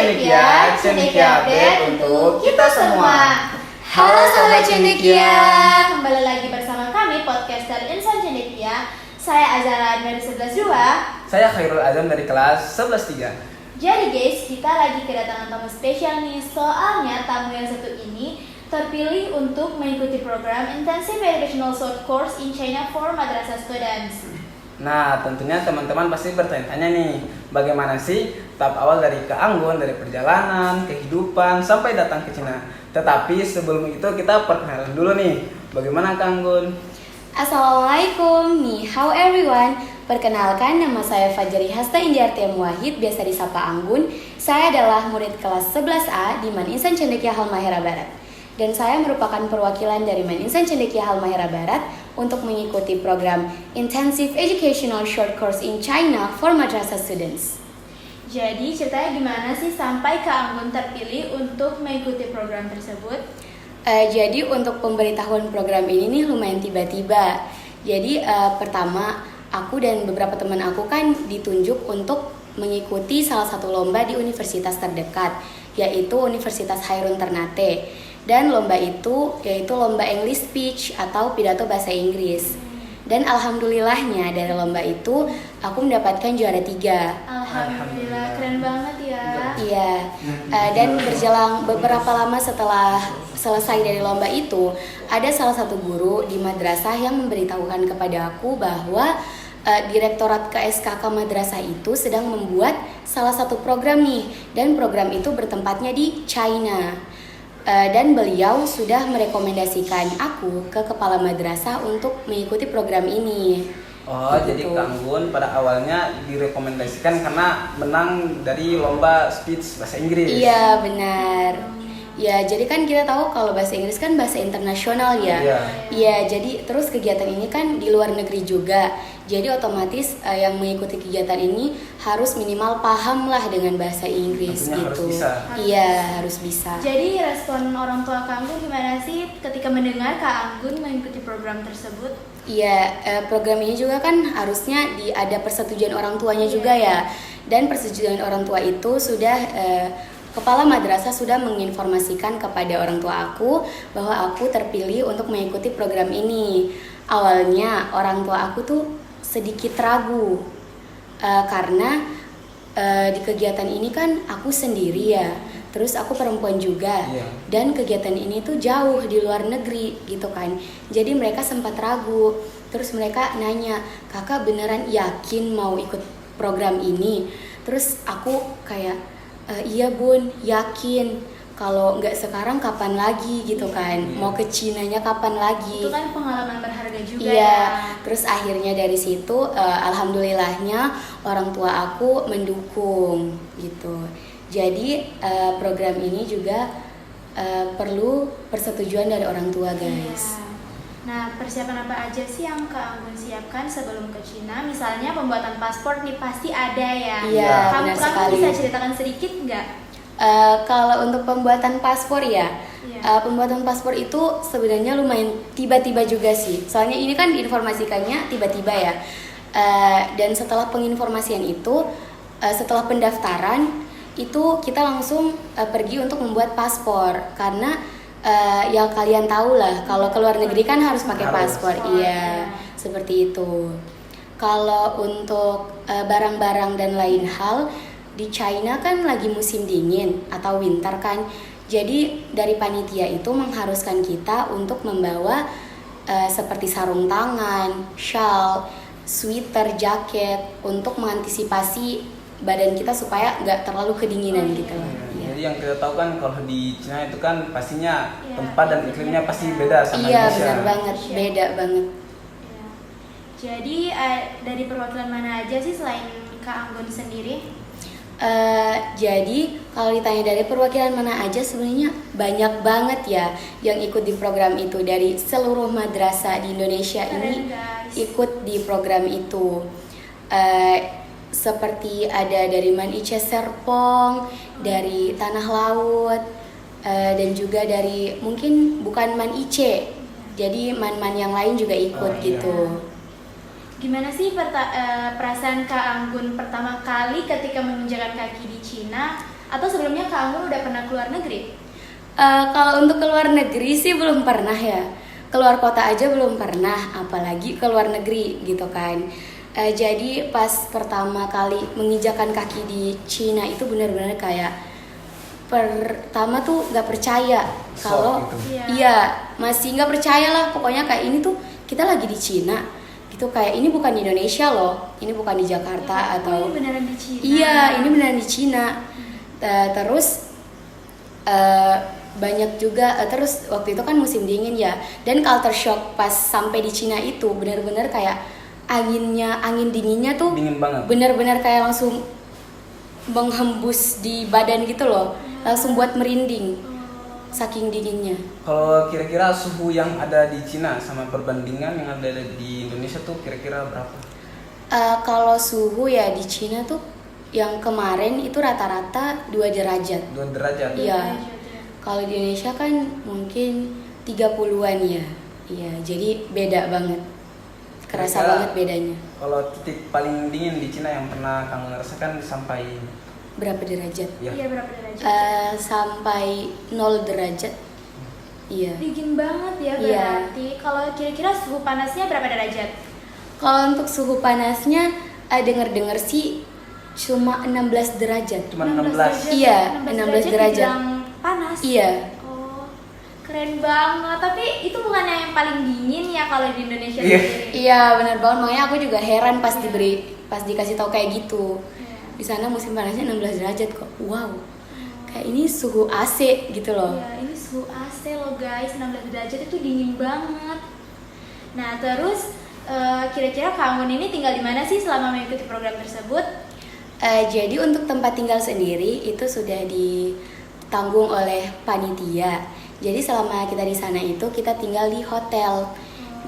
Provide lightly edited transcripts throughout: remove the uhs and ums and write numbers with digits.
Cendekia update untuk kita semua. Halo Sobat Cendekia, kembali lagi bersama kami podcaster Insan Cendekia. Saya Azara dari 11.2. Saya Khairul Azam dari kelas 11.3. Jadi guys, kita lagi kedatangan tamu spesial nih. Soalnya tamu yang satu ini terpilih untuk mengikuti program Intensive Educational Short Course in China for Madrasah Students. Nah, tentunya teman-teman pasti bertanya-tanya nih, bagaimana sih tahap awal dari ke Anggun, dari perjalanan, kehidupan, sampai datang ke Cina. Tetapi sebelum itu kita perkenalan dulu nih, bagaimana Kak Anggun? Assalamualaikum, ni hao everyone. Perkenalkan, nama saya Fajri Hasta Indiartiam Wahid, biasa disapa Anggun. Saya adalah murid kelas 11A di Man Insan Cendekia Halmahera Barat. Dan saya merupakan perwakilan dari Man Insan Cendekia Halmahera Barat untuk mengikuti program Intensive Educational Short Course in China for Madrasah Students. Jadi ceritanya gimana sih sampai Kak Anggun terpilih untuk mengikuti program tersebut? Jadi untuk pemberitahuan program ini nih lumayan tiba-tiba. Jadi pertama aku dan beberapa teman aku kan ditunjuk untuk mengikuti salah satu lomba di universitas terdekat, yaitu Universitas Hairun Ternate. Dan lomba itu yaitu lomba English Speech atau pidato bahasa Inggris. Dan alhamdulillahnya dari lomba itu aku mendapatkan juara 3. Alhamdulillah, keren banget ya. Iya. Dan berjalan beberapa lama setelah selesai dari lomba itu, ada salah satu guru di madrasah yang memberitahukan kepada aku bahwa Direktorat KSKK Madrasah itu sedang membuat salah satu program nih, dan program itu bertempatnya di China. Dan beliau sudah merekomendasikan aku ke kepala madrasah untuk mengikuti program ini. Oh, jadi Kak Anggun pada awalnya direkomendasikan karena menang dari lomba speech bahasa Inggris. Iya, benar. Ya, jadi kan kita tahu kalau bahasa Inggris kan bahasa internasional ya. Iya, jadi terus kegiatan ini kan di luar negeri juga. Jadi otomatis yang mengikuti kegiatan ini harus minimal paham lah dengan bahasa Inggris. Tentunya gitu. Harus bisa. Iya, harus bisa. Jadi respon orang tua Kak Anggun gimana sih ketika mendengar Kak Anggun mengikuti program tersebut? Iya, program ini juga kan harusnya ada persetujuan orang tuanya juga ya. Dan persetujuan orang tua itu sudah kepala madrasah sudah menginformasikan kepada orang tua aku bahwa aku terpilih untuk mengikuti program ini. Awalnya orang tua aku tuh sedikit ragu karena di kegiatan ini kan aku sendiri ya. Terus aku perempuan juga, dan kegiatan ini tuh jauh di luar negeri gitu kan. Jadi mereka sempat ragu. Terus mereka nanya, kakak beneran yakin mau ikut program ini? Terus aku kayak, iya bun, yakin. Kalau nggak sekarang kapan lagi gitu kan? Mau ke Cinanya kapan lagi? Itu kan pengalaman berharga juga iya. ya. Terus akhirnya dari situ, alhamdulillahnya orang tua aku mendukung gitu. Jadi program ini juga perlu persetujuan dari orang tua, guys. Nah, persiapan apa aja sih yang Kak Anggun siapkan sebelum ke Cina? Misalnya pembuatan paspor nih pasti ada ya. Iya, benar Kamu sekali. bisa ceritakan sedikit nggak? Kalau untuk pembuatan paspor ya, pembuatan paspor itu sebenarnya lumayan tiba-tiba juga sih. Soalnya ini kan diinformasikannya tiba-tiba ya. Dan setelah penginformasian itu, setelah pendaftaran itu kita langsung pergi untuk membuat paspor. Karena ya kalian tahu lah, kalau ke luar negeri kan harus pakai paspor. Iya, seperti itu. Kalau untuk barang-barang dan lain hal, di China kan lagi musim dingin atau winter kan. Jadi dari panitia itu mengharuskan kita untuk membawa seperti sarung tangan, shawl, sweater, jaket untuk mengantisipasi badan kita supaya nggak terlalu kedinginan gitu. Jadi yang kita tahu kan kalau di Cina itu kan pastinya tempat dan iklimnya pasti beda sama Iya, Indonesia. benar banget, beda banget. Jadi dari perwakilan mana aja sih selain Kak Anggun sendiri? Jadi kalau ditanya dari perwakilan mana aja, sebenarnya banyak banget ya yang ikut di program itu. Dari seluruh madrasah di Indonesia ini ikut di program itu. Seperti ada dari Man Ice Serpong, dari Tanah Laut, dan juga dari mungkin bukan Man Ice, jadi man-man yang lain juga ikut gitu. Gimana sih perasaan Kak Anggun pertama kali ketika menginjakan kaki di Cina? Atau sebelumnya Kak Anggun udah pernah keluar negeri? Kalau untuk keluar negeri sih belum pernah ya. Keluar kota aja belum pernah, apalagi keluar negeri gitu kan. Jadi pas pertama kali menginjakan kaki di Cina itu benar-benar kayak pertama tuh nggak percaya kalau gitu. iya masih nggak percaya lah, pokoknya kayak ini tuh kita lagi di Cina gitu, kayak ini bukan di Indonesia loh, ini bukan di Jakarta atau ini beneran di Cina. iya ini beneran di Cina. Terus banyak juga terus waktu itu kan musim dingin ya, dan culture shock pas sampai di Cina itu benar-benar kayak angin dinginnya tuh Dingin banget. benar-benar kayak langsung menghembus di badan gitu loh, langsung buat merinding saking dinginnya. Kalau kira-kira suhu yang ada di Cina sama perbandingan yang ada di Indonesia tuh kira-kira berapa? Kalau suhu ya di Cina tuh yang kemarin itu rata-rata 2 derajat. 2 derajat. Iya. Kalau di Indonesia kan mungkin 30-an ya. Iya, jadi beda banget. Kerasa Kira-kira banget bedanya. Kalau titik paling dingin di Cina yang pernah kamu rasakan sampai Berapa derajat? ya? Iya, berapa derajat? Sampai 0 derajat. Iya. Dingin banget ya Iya. berarti. Kalau kira-kira suhu panasnya berapa derajat? Kalau untuk suhu panasnya dengar-dengar sih cuma 16 derajat. Cuma 16. Iya, 16 derajat. dibilang panas. Iya. Oh, keren banget. Tapi itu bukannya yang paling dingin ya kalau di Indonesia Iya. sendiri? Iya, benar banget. Makanya aku juga heran pas dikasih tahu kayak gitu. Iya. Di sana musim panasnya 16 derajat kok. Wow. Kayak ini suhu AC gitu loh. Iya, ini suhu AC loh guys, 16 derajat itu dingin banget. Nah, terus kira-kira Kak Anggun ini tinggal di mana sih selama mengikuti program tersebut? Jadi untuk tempat tinggal sendiri itu sudah ditanggung oleh panitia. Jadi selama kita di sana itu kita tinggal di hotel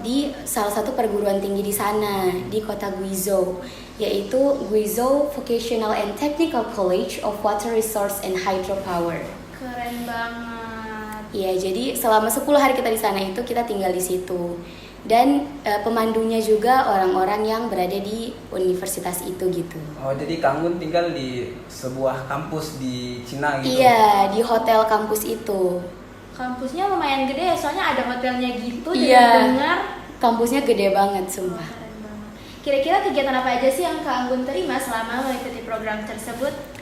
di salah satu perguruan tinggi di sana di kota Guizhou, yaitu Guizhou Vocational and Technical College of Water Resource and Hydropower. Keren banget. Iya, jadi selama 10 hari kita di sana itu kita tinggal di situ. Dan pemandunya juga orang-orang yang berada di universitas itu gitu. Oh, jadi Kanggun tinggal di sebuah kampus di Cina gitu? Iya, di hotel kampus itu. Kampusnya lumayan gede ya, soalnya ada hotelnya gitu. Iya. Dengar. Kampusnya gede banget, Oh, sumpah. keren banget. Kira-kira kegiatan apa aja sih yang Kak Anggun terima selama mengikuti program tersebut?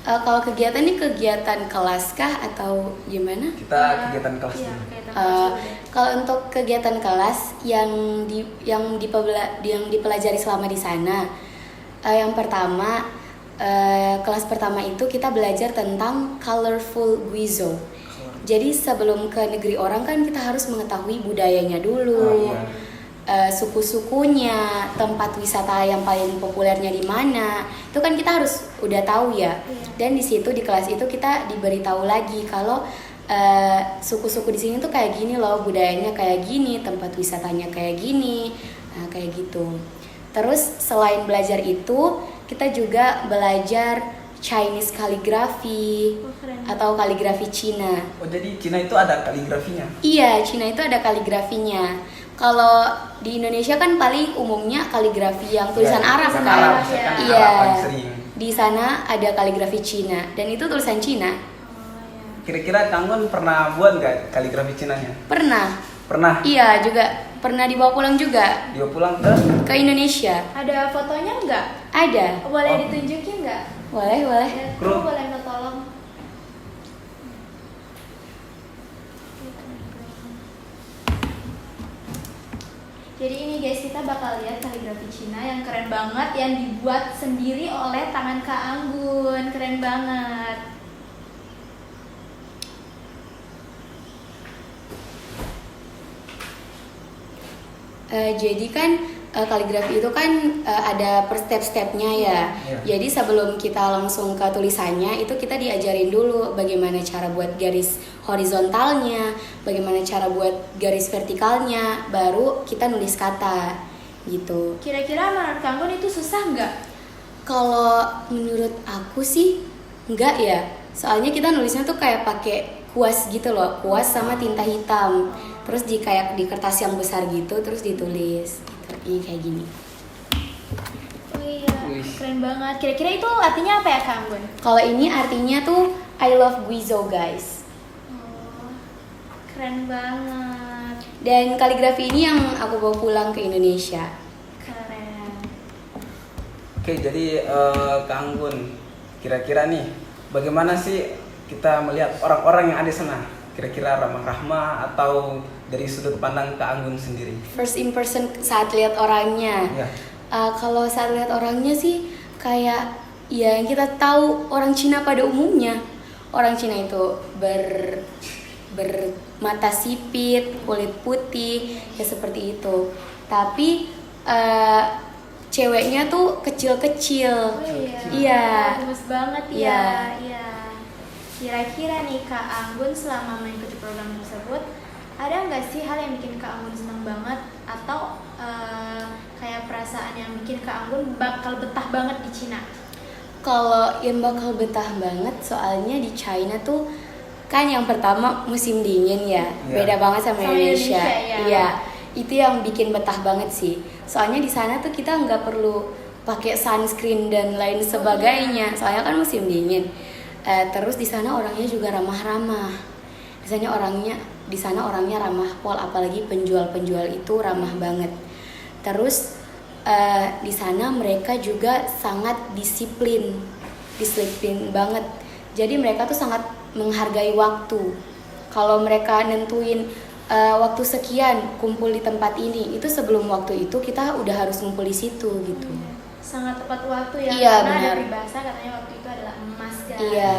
Kalau kegiatan ini kegiatan kelas kah atau gimana? Kita kegiatan kelas Iya, dulu. kegiatan kelas dulu deh. Kalau untuk kegiatan kelas yang dipelajari selama di sana, yang pertama kelas pertama itu kita belajar tentang colorful Guizhou. Jadi sebelum ke negeri orang kan kita harus mengetahui budayanya dulu, Oh, iya. suku-sukunya, tempat wisata yang paling populernya di mana, itu kan kita harus udah tahu ya. Iya. Dan di situ di kelas itu kita diberitahu lagi kalau suku-suku di sini tuh kayak gini loh, budayanya kayak gini, tempat wisatanya kayak gini, nah, kayak gitu. Terus selain belajar itu, kita juga belajar Chinese calligraphy Oh, keren. atau kaligrafi Cina. Oh, jadi Cina itu ada kaligrafinya? Iya, Cina itu ada kaligrafinya. Kalau di Indonesia kan paling umumnya kaligrafi yang tulisan Ya, Arab tulisan kan. Arab, ya. misalkan Iya. Arab paling sering. Di sana ada kaligrafi Cina dan itu tulisan Cina. Oh, iya. Kira-kira Kanggun pernah buat nggak kaligrafi Cinanya? Pernah. Pernah? Iya, juga pernah dibawa pulang juga Dia pulang ke? ke Indonesia. Ada fotonya nggak? Ada. Boleh Oh. ditunjukin nggak? Boleh, boleh. Ya, Bro. boleh minta tolong. Jadi ini guys, kita bakal lihat kaligrafi Cina yang keren banget, yang dibuat sendiri oleh tangan Kak Anggun. Keren banget. Jadi kan kaligrafi itu kan ada per step-stepnya ya. Iya. Jadi sebelum kita langsung ke tulisannya itu kita diajarin dulu bagaimana cara buat garis horizontalnya, bagaimana cara buat garis vertikalnya, baru kita nulis kata gitu. Kira-kira menurut Kak Anggun itu susah nggak? Kalau menurut aku sih enggak ya. Soalnya kita nulisnya tuh kayak pakai kuas gitu loh, kuas sama tinta hitam. Terus kayak di kertas yang besar gitu terus ditulis gitu. Ini kayak gini. Wih, iya, Wih. keren banget. Kira-kira itu artinya apa ya Kak Anggun? Kalau ini artinya tuh I love Guizhou guys. Oh, keren banget. Dan kaligrafi ini yang aku bawa pulang ke Indonesia. Keren. Oke, jadi Kak Anggun, kira-kira nih bagaimana sih kita melihat orang-orang yang ada di sana? Kira-kira ramah-ramah atau dari sudut pandang Kak Anggun sendiri? First impression saat lihat orangnya. Ya. Kalau saat lihat orangnya sih kayak ya yang kita tahu orang Cina pada umumnya. Orang Cina itu bermata sipit, kulit putih, ya seperti itu. Tapi ceweknya tuh kecil-kecil. Oh iya. Iya. Bagus banget ya. Iya. Iya. Kira-kira nih Kak Anggun selama mengikuti program tersebut, ada nggak sih hal yang bikin Kak Anggun senang banget atau kayak perasaan yang bikin Kak Anggun bakal betah banget di Cina? Kalau yang bakal betah banget soalnya di China tuh kan yang pertama musim dingin ya, Iya. beda banget sama Sama Indonesia. Indonesia, ya. Iya, itu yang bikin betah banget sih. Soalnya di sana tuh kita nggak perlu pakai sunscreen dan lain sebagainya. Soalnya kan musim dingin. Terus di sana orangnya juga ramah-ramah. Di sana orangnya ramah pol, apalagi penjual-penjual itu ramah banget. Terus di sana mereka juga sangat disiplin banget. Jadi mereka tuh sangat menghargai waktu. Kalau mereka nentuin waktu sekian kumpul di tempat ini, itu sebelum waktu itu kita udah harus ngumpul di situ gitu. Sangat tepat waktu ya, Iya, karena benar. ada peribahasa katanya waktu itu adalah emas guys. Iya.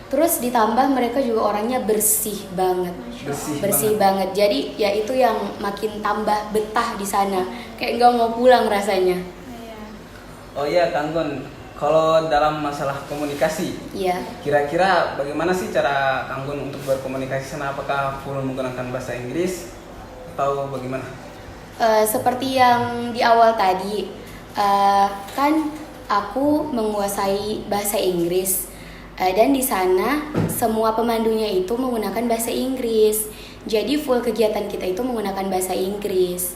Terus ditambah mereka juga orangnya bersih banget. Masya Bersih. Allah. Bersih banget. Jadi ya itu yang makin tambah betah di sana. Kayak nggak mau pulang rasanya. Iya. Oh iya, Kak Anggun, kalau dalam masalah komunikasi, Iya. kira-kira bagaimana sih cara Kak Anggun untuk berkomunikasi sana? Apakah full menggunakan bahasa Inggris atau bagaimana? Seperti yang di awal tadi, kan aku menguasai bahasa Inggris. Dan di sana semua pemandunya itu menggunakan bahasa Inggris. Jadi full kegiatan kita itu menggunakan bahasa Inggris.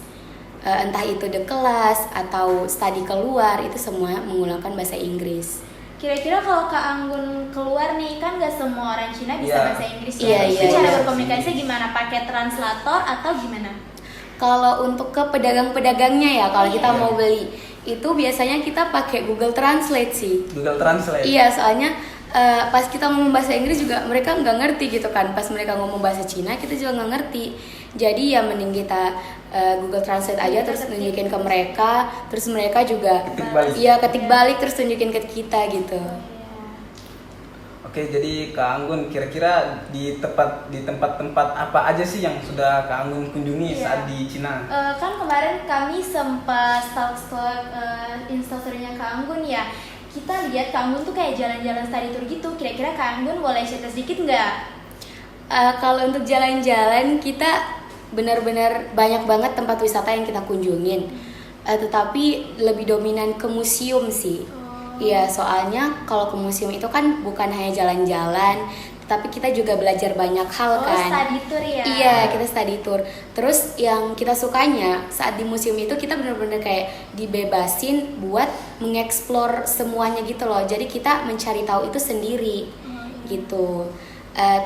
Entah itu di kelas atau studi keluar, itu semua menggunakan bahasa Inggris. Kira-kira kalau Kak Anggun keluar nih, kan gak semua orang Cina bisa Iya. bahasa Inggris ya. Iya, Itu iya, cara iya. berkomunikasi gimana? Pakai translator atau gimana? Kalau untuk ke pedagang-pedagangnya ya, kalau kita Iya. mau beli, itu biasanya kita pakai Google Translate sih. Google Translate. Iya, soalnya pas kita ngomong bahasa Inggris juga mereka nggak ngerti gitu kan. Pas mereka ngomong bahasa Cina kita juga nggak ngerti. Jadi ya mending kita Google Translate aja, terus nunjukin ke mereka, terus mereka juga Ketik balik. iya ketik balik terus tunjukin ke kita gitu. Oke, jadi Kak Anggun, kira-kira di tempat-tempat apa aja sih yang sudah Kak Anggun kunjungi Iya. saat di Cina? Kan kemarin kami sempat stalk instastorynya Kak Anggun ya. Kita lihat Kak Anggun tuh kayak jalan-jalan study tour gitu. Kira-kira Kak Anggun boleh cerita sedikit nggak? Kalau untuk jalan-jalan kita benar-benar banyak banget tempat wisata yang kita kunjungin. Tetapi lebih dominan ke museum sih. Iya, soalnya kalau ke museum itu kan bukan hanya jalan-jalan, tapi kita juga belajar banyak hal kan. Study tour ya? Iya, kita study tour. Terus yang kita sukanya saat di museum itu kita benar-benar kayak dibebasin buat mengeksplor semuanya gitu loh. Jadi kita mencari tahu itu sendiri gitu.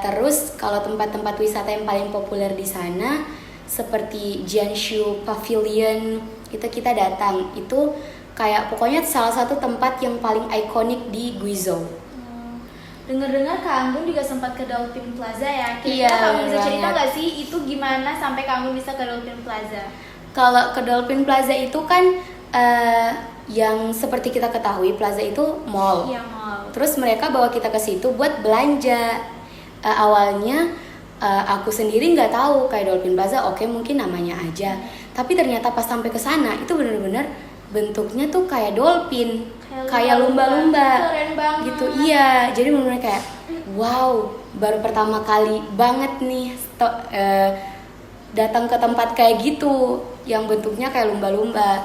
Terus kalau tempat-tempat wisata yang paling populer di sana seperti Jianshu Pavilion itu kita datang. Itu kayak pokoknya salah satu tempat yang paling ikonik di Guizhou. Dengar-dengar Kak Anggun juga sempat ke Dolphin Plaza ya. Kira-kira Iya, Kak Anggun bisa bener cerita banget. nggak sih itu gimana sampai Kak Anggun bisa ke Dolphin Plaza? Kalau ke Dolphin Plaza itu kan yang seperti kita ketahui plaza itu mall. Iya, mall. Terus mereka bawa kita ke situ buat belanja. Awalnya aku sendiri nggak tahu kayak Dolphin Plaza, oke mungkin namanya aja. Tapi ternyata pas sampai ke sana itu benar-benar bentuknya tuh kayak dolphin, kayak lumba-lumba. Keren banget. Gitu. Iya, jadi benar-benar kayak wow, baru pertama kali banget nih datang ke tempat kayak gitu yang bentuknya kayak lumba-lumba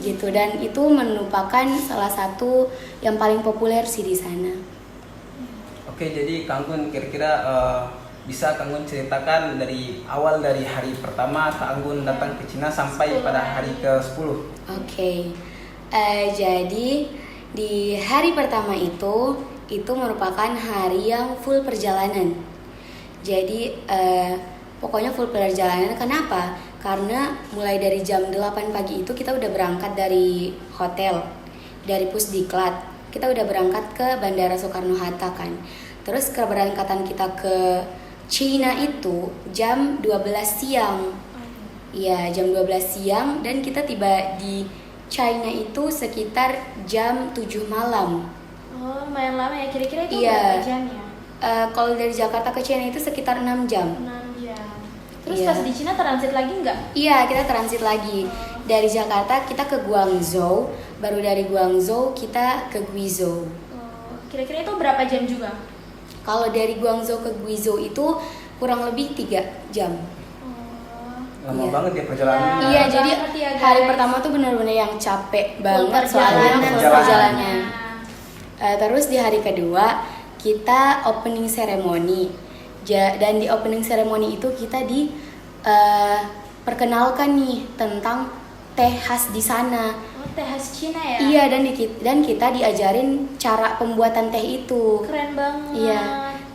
gitu, dan itu merupakan salah satu yang paling populer sih di sana. Oke, jadi Kak Anggun kira-kira bisa Kak Anggun ceritakan dari awal dari hari pertama Kak Anggun datang ke Cina sampai pada hari ke-10. Oke. Jadi di hari pertama itu merupakan hari yang full perjalanan. Jadi pokoknya full perjalanan. Kenapa? Karena mulai dari jam 8 pagi itu kita udah berangkat dari hotel, dari Pusdiklat. Kita udah berangkat ke Bandara Soekarno-Hatta kan. Terus keberangkatan kita ke Cina itu jam 12 siang. Iya, jam 12 siang dan kita tiba di China itu sekitar jam 7 malam. Oh, lumayan lama ya. Kira-kira itu Iya. berapa jam ya? Kalau dari Jakarta ke China itu sekitar 6 jam. 6 jam. Terus Iya. pas di Cina transit lagi nggak? Iya, kita transit lagi. Dari Jakarta kita ke Guangzhou, baru dari Guangzhou kita ke Guizhou. Oh, kira-kira itu berapa jam juga? Kalau dari Guangzhou ke Guizhou itu kurang lebih 3 jam. Oh, Lama Iya. banget ya perjalanan. Iya. Iya, jadi banget ya, guys. hari pertama tuh benar-benar yang capek banget Full soalnya perjalanan. full perjalanan. Terus di hari kedua kita opening ceremony. Dan di opening ceremony itu kita perkenalkan nih tentang teh khas di sana. Oh, teh khas Cina ya? Iya, dan kita diajarin cara pembuatan teh itu. Keren banget. Iya.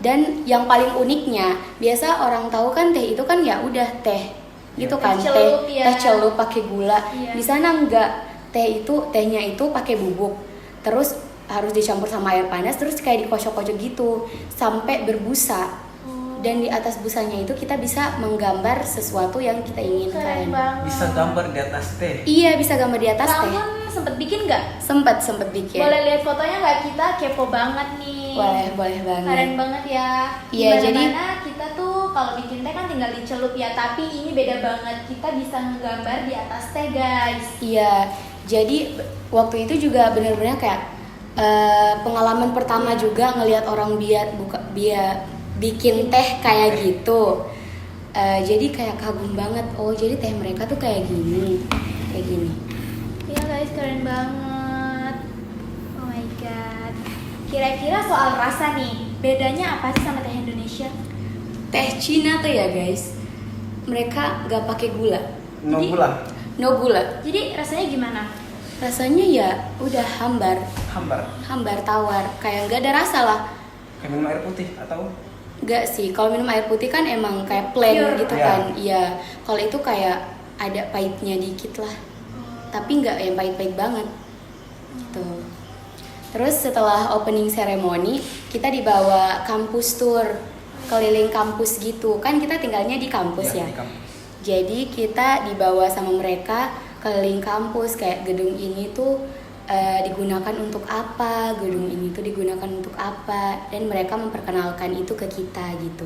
Dan yang paling uniknya, biasa orang tahu kan teh itu kan ya udah teh gitu kan, Teh celup, ya. teh celup pakai gula. Iya. Di sana enggak, tehnya itu pakai bubuk. Terus harus dicampur sama air panas terus kayak dikocok-kocok gitu sampai berbusa. Oh, Dan di atas busanya itu kita bisa menggambar sesuatu yang kita keren inginkan. banget. Bisa gambar di atas teh. Iya, bisa gambar di atas teh. Kamu sempet bikin nggak? Sempet bikin. Boleh lihat fotonya nggak? Kita kepo banget nih. Boleh banget. Keren banget ya. Iya, jadi- Dimana kita tuh kalau bikin teh kan tinggal dicelup ya, tapi ini beda banget. Kita bisa menggambar di atas teh, guys. Iya, jadi waktu itu juga benar-benar kayak pengalaman pertama juga ngelihat orang bikin teh kayak gitu. Jadi kayak kagum banget. Oh, jadi teh mereka tuh kayak gini. Iya guys, keren banget. Oh my god. Kira-kira soal rasa nih, bedanya apa sih sama teh Indonesia? Teh Cina tuh ya guys, mereka gak pakai gula, No Jadi- gula, no gula. Jadi rasanya gimana? Rasanya ya udah hambar hambar. tawar, kayak gak ada rasa lah. Kayak minum air putih atau Enggak sih, kalau minum air putih kan emang kayak plain Pure. gitu Iya. kan. Iya, kalau itu kayak ada pahitnya dikit lah. Tapi nggak yang pahit-pahit banget. Gitu. Terus setelah opening ceremony, kita dibawa kampus tour keliling kampus gitu. Kan kita tinggalnya di kampus ya. Di kampus. Jadi kita dibawa sama mereka keliling kampus kayak gedung ini tuh digunakan untuk apa, gedung ini tuh digunakan untuk apa, dan mereka memperkenalkan itu ke kita gitu.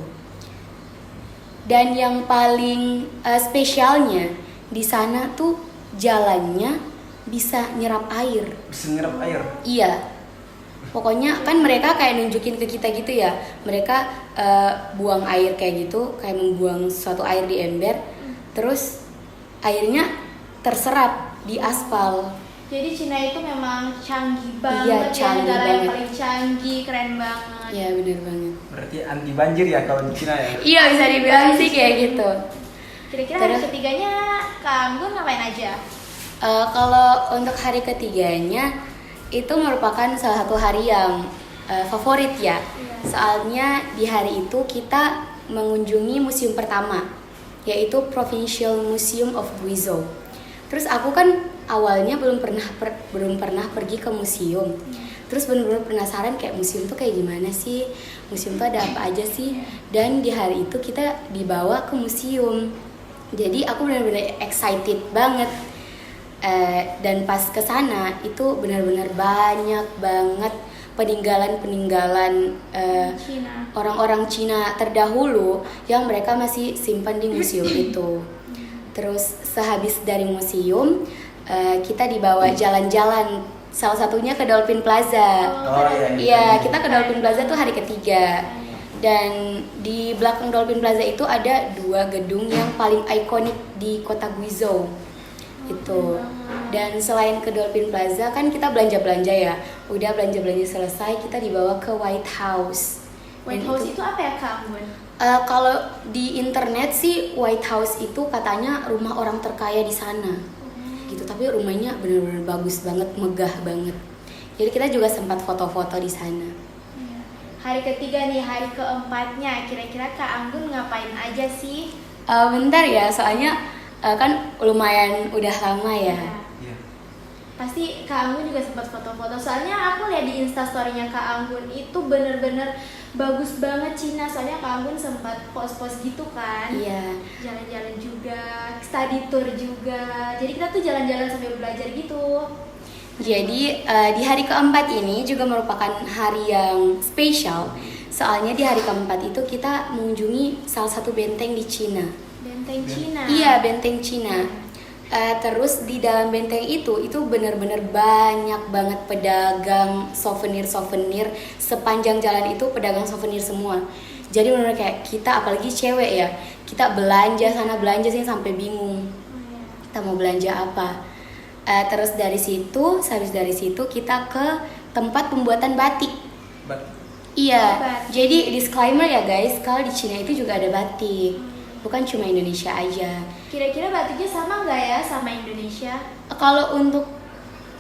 Dan yang paling spesialnya di sana tuh jalannya bisa nyerap air. Bisa nyerap air. Iya. Pokoknya kan mereka kayak nunjukin ke kita gitu ya. Mereka buang air kayak gitu, kayak membuang suatu air di ember. Terus airnya terserap di aspal. Jadi Cina itu memang canggih banget Iya, ya, canggih negara yang banget. paling canggih, keren banget. Iya, bener banget. Berarti anti banjir ya kalau di Cina ya. Iya, bisa dibilang sih kayak gitu. Kira-kira hari Terus- ketiganya Kak Anggun ngapain aja? Kalau untuk hari ketiganya itu merupakan salah satu hari yang favorit ya. Iya. Soalnya di hari itu kita mengunjungi museum pertama, yaitu Provincial Museum of Guizhou. Terus aku kan awalnya belum pernah pergi ke museum. Terus benar-benar penasaran kayak museum tuh kayak gimana sih? Museum tuh ada apa aja sih? Dan di hari itu kita dibawa ke museum. Jadi aku benar-benar excited banget. Dan pas ke sana itu benar-benar banyak banget peninggalan Cina. orang-orang Cina terdahulu yang mereka masih simpan di museum itu. Terus sehabis dari museum kita dibawa jalan-jalan, salah satunya ke Dolphin Plaza. Oh, iya. Iya, kita ke Dolphin Plaza tuh hari ketiga. Dan di belakang Dolphin Plaza itu ada 2 gedung yang paling ikonik di kota Guizhou. Itu. Dan selain ke Dolphin Plaza kan kita belanja-belanja ya. Udah belanja-belanja selesai, kita dibawa ke White House. White Dan House itu apa ya Kak Anggun? kalau di internet sih White House itu katanya rumah orang terkaya di sana. gitu, tapi rumahnya benar-benar bagus banget, megah banget. Jadi kita juga sempat foto-foto di sana. Hari ketiga nih, hari keempatnya, kira-kira Kak Anggun ngapain aja sih? Bentar ya, soalnya kan lumayan udah lama ya. Iya. Pasti Kak Anggun juga sempat foto-foto. Soalnya aku lihat di instastorynya Kak Anggun itu bener-bener bagus banget Cina. Soalnya Kak Anggun sempat post-post gitu kan. Iya. Jalan-jalan juga, study tour juga. Jadi kita tuh jalan-jalan sambil belajar gitu. Jadi di hari keempat ini juga merupakan hari yang spesial. Soalnya di hari keempat itu kita mengunjungi salah satu benteng di Cina. Benteng Cina. Iya, benteng Cina. Terus di dalam benteng itu benar-benar banyak banget pedagang souvenir sepanjang jalan itu pedagang souvenir semua. Jadi benar kayak kita apalagi cewek ya, kita belanja sana belanja sini sampai bingung kita mau belanja apa. Terus habis dari situ kita ke tempat pembuatan batik. Iya, Batik. jadi disclaimer ya guys, kalau di Cina itu juga ada batik, bukan cuma Indonesia aja. Kira-kira batiknya sama nggak ya sama Indonesia? Kalau untuk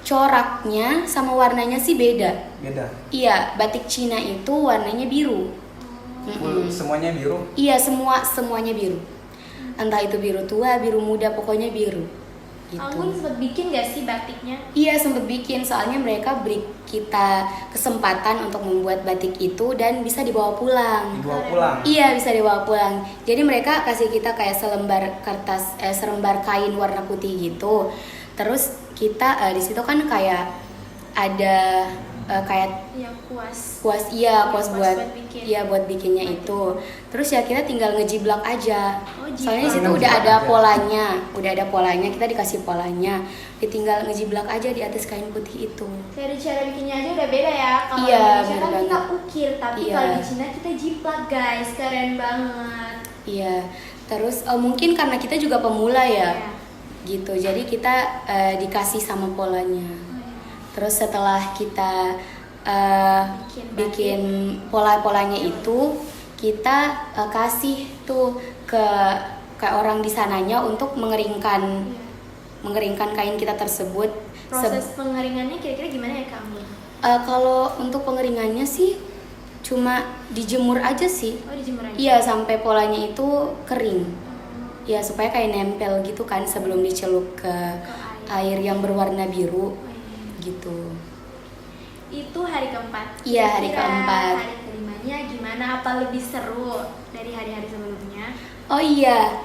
coraknya sama warnanya sih beda. Beda. Iya, batik Cina itu warnanya biru. Full semuanya biru. Iya, semuanya biru. Entah itu biru tua, biru muda, pokoknya biru. Gitu. Anggun sempat bikin gak sih batiknya? Iya, sempet bikin, soalnya mereka beri kita kesempatan untuk membuat batik itu dan bisa dibawa pulang. Dibawa pulang. Iya, bisa dibawa pulang. Jadi mereka kasih kita kayak selembar kain warna putih gitu. Terus kita di situ kan kayak ada kayak Yang kuas. kuas Kuas buat buat bikin. iya buat bikinnya itu. Terus ya kita tinggal ngejiblak aja. Oh, Soalnya di situ jiplak. udah ada Ngejiblak polanya, kita dikasih polanya. Ditinggal ngejiblak aja di atas kain putih itu. Dari cara bikinnya aja udah beda ya. Kalau Iya, di Indonesia bener kan kita banget. ukir, tapi Iya. kalau di Cina kita jiplak guys, keren banget. Iya. Terus mungkin karena kita juga pemula ya. Iya. Gitu. Jadi kita dikasih sama polanya. Terus setelah kita bikin pola-polanya itu, kita kasih tuh ke orang di sananya untuk mengeringkan kain kita tersebut. Proses pengeringannya kira-kira gimana ya Kak Anggun? Kalau untuk pengeringannya sih cuma dijemur aja sih. Oh, dijemur aja. Iya, sampai polanya itu kering. Ya, supaya kayak nempel gitu kan sebelum dicelup ke air yang berwarna biru gitu. Itu hari keempat. Iya, hari Kira-kira keempat. Hari kelimanya gimana? Apa lebih seru dari hari-hari sebelumnya? Oh iya,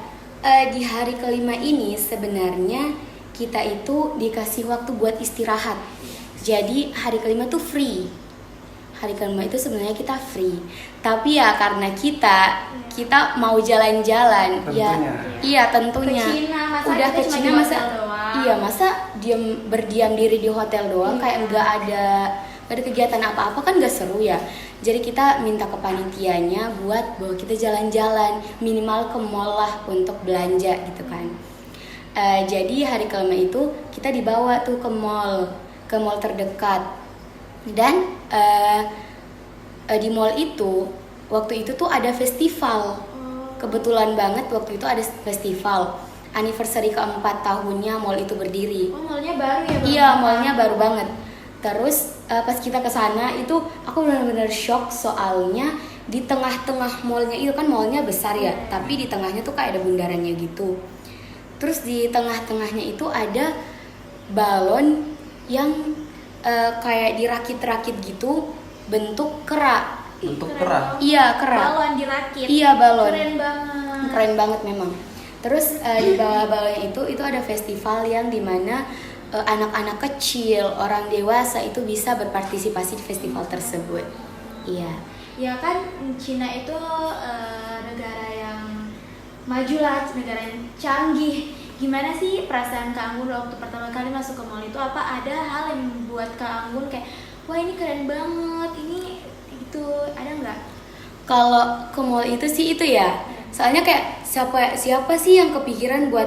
di hari kelima ini sebenarnya kita itu dikasih waktu buat istirahat. Jadi hari kelima tuh free. Hari kelima itu sebenarnya kita free. Tapi ya karena kita mau jalan-jalan, ya Tentunya. iya tentunya. Ke Cina, masa Udah kita ke cuma Cina di masa hotel doang? iya masa berdiam diri di hotel doang Iya. kayak nggak ada kegiatan apa-apa kan nggak seru ya. Jadi kita minta ke panitianya buat bawa kita jalan-jalan, minimal ke mall lah untuk belanja gitu kan. Jadi hari kelima itu kita dibawa tuh ke mall terdekat. Dan di mall itu waktu itu tuh ada festival. Kebetulan banget waktu itu ada festival anniversary keempat tahunnya mall itu berdiri. Oh, mallnya baru ya? Iya, mallnya baru banget. Terus pas kita ke sana itu aku benar-benar shock soalnya di tengah-tengah mallnya itu kan mallnya besar ya, tapi di tengahnya tuh kayak ada bundarannya gitu. Terus di tengah-tengahnya itu ada balon yang kayak dirakit-rakit gitu, bentuk kera. Bentuk Keren kera. banget. Iya, kera. Balon dirakit. Iya, balon. Keren banget. Keren banget memang. Terus di bawah balon itu ada festival yang dimana anak-anak kecil, orang dewasa itu bisa berpartisipasi di festival tersebut. Iya. Ya kan Cina itu negara yang maju lah, negara yang canggih. Gimana sih perasaan Kak Anggun waktu pertama kali masuk ke mall itu? Apa ada hal yang membuat Kak Anggun kayak, wah ini keren banget, ini itu ada nggak? Kalau ke mall itu sih itu ya. Soalnya kayak siapa sih yang kepikiran buat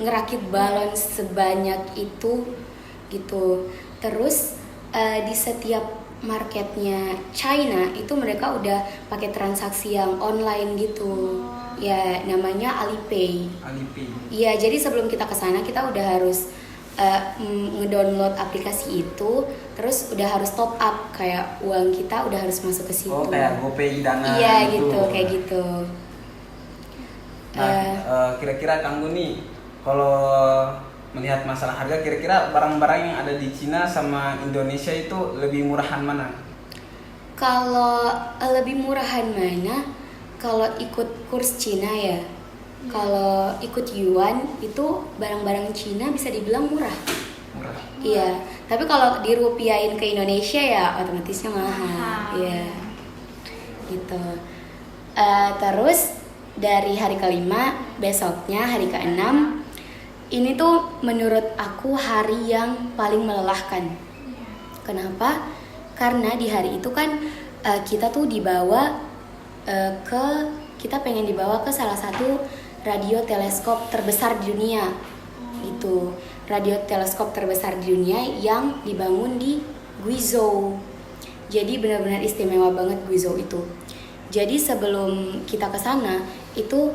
ngerakit balon sebanyak itu gitu. Terus di setiap marketnya China itu mereka udah pakai transaksi yang online gitu. Ya, namanya Alipay. Alipay. Iya, jadi sebelum kita ke sana kita udah harus ngedownload aplikasi itu, terus udah harus top up kayak uang kita udah harus masuk ke situ. Oh, kayak GoPay Dana. Iya gitu, kayak gitu. Nah, kira-kira Kang Gun nih, kalau melihat masalah harga, kira-kira barang-barang yang ada di Cina sama Indonesia itu lebih murahan mana? Kalau lebih murahan mana? Kalau ikut kurs Cina ya. Kalau ikut yuan itu barang-barang Cina bisa dibilang murah. Murah. Iya, tapi kalau dirupiahin ke Indonesia ya otomatisnya mahal. Iya, gitu. Terus dari hari kelima, besoknya hari keenam, ini tuh menurut aku hari yang paling melelahkan. Kenapa? Karena di hari itu kan kita tuh dibawa kita pengen dibawa ke salah satu radio teleskop terbesar di dunia. Itu radio teleskop terbesar di dunia yang dibangun di Guizhou. Jadi benar-benar istimewa banget Guizhou itu. Jadi sebelum kita ke sana itu